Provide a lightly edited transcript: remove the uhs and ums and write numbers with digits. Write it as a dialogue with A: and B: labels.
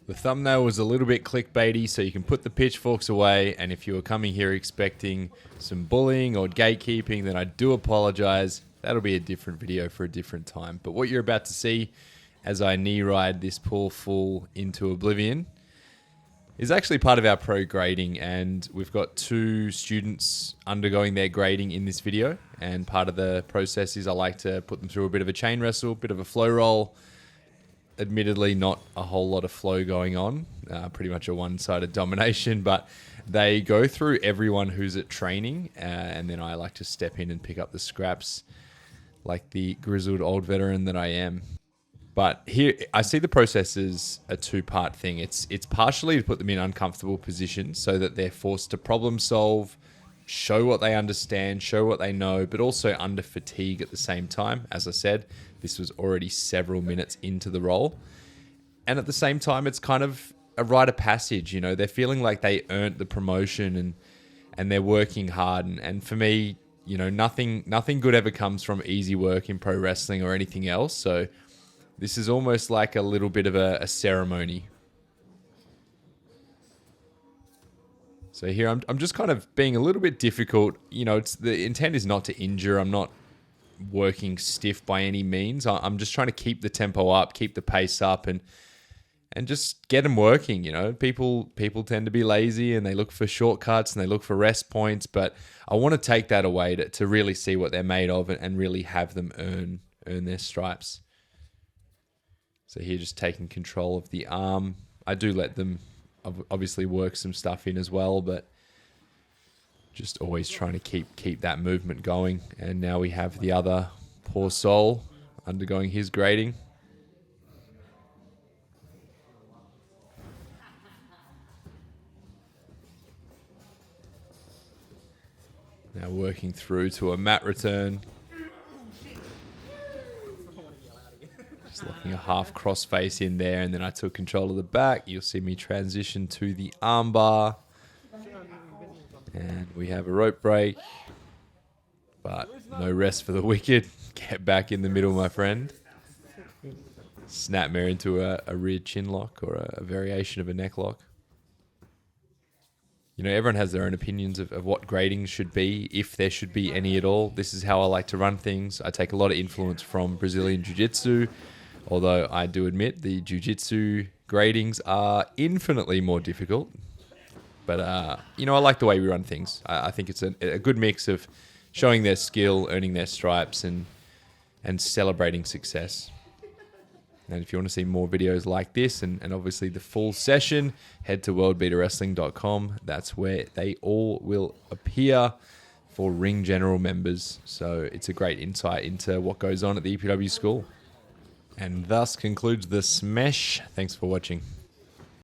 A: The thumbnail was a little bit clickbaity, so you can put the pitchforks away. And if you were coming here expecting some bullying or gatekeeping, then I do apologize. That'll be a different video for a different time. But what you're about to see as I knee ride this pool full into oblivion is actually part of our pro grading. And we've got 2 students undergoing their grading in this video. And part of the process is I like to put them through a bit of a chain wrestle, bit of a flow roll. Admittedly, not a whole lot of flow going on, pretty much a one-sided domination, but they go through everyone who's at training, and then I like to step in and pick up the scraps like the grizzled old veteran that I am. But here, I see the process as a 2-part thing. It's partially to put them in uncomfortable positions so that they're forced to problem solve, show what they understand, show what they know, but also under fatigue at the same time. As I said, this was already several minutes into the role. And at the same time, it's kind of a rite of passage. You know, they're feeling like they earned the promotion and they're working hard. And for me, you know, nothing good ever comes from easy work in pro wrestling or anything else. So this is almost like a little bit of a ceremony. So here I'm just kind of being a little bit difficult. You know, the intent is not to injure. I'm not working stiff by any means. I'm just trying to keep the tempo up, keep the pace up, and just get them working. You know, people tend to be lazy and they look for shortcuts and they look for rest points, but I want to take that away to really see what they're made of and really have them earn their stripes. So here, just taking control of the arm. I do let them obviously work some stuff in as well, but just always trying to keep that movement going. And now we have the other poor soul undergoing his grading. Now working through to a mat return. Just looking a half cross face in there, and then I took control of the back. You'll see me transition to the arm bar. And we have a rope break, but no rest for the wicked. Get back in the middle, my friend. Snapmare into a rear chin lock or a variation of a neck lock. You know, everyone has their own opinions of what grading should be, if there should be any at all. This is how I like to run things. I take a lot of influence from Brazilian Jiu-Jitsu, although I do admit the Jiu-Jitsu gradings are infinitely more difficult. But, you know, I like the way we run things. I think it's a good mix of showing their skill, earning their stripes, and celebrating success. And if you want to see more videos like this and obviously the full session, head to worldbeaterwrestling.com. That's where they all will appear for Ring General members. So it's a great insight into what goes on at the EPW school. And thus concludes the smash. Thanks for watching.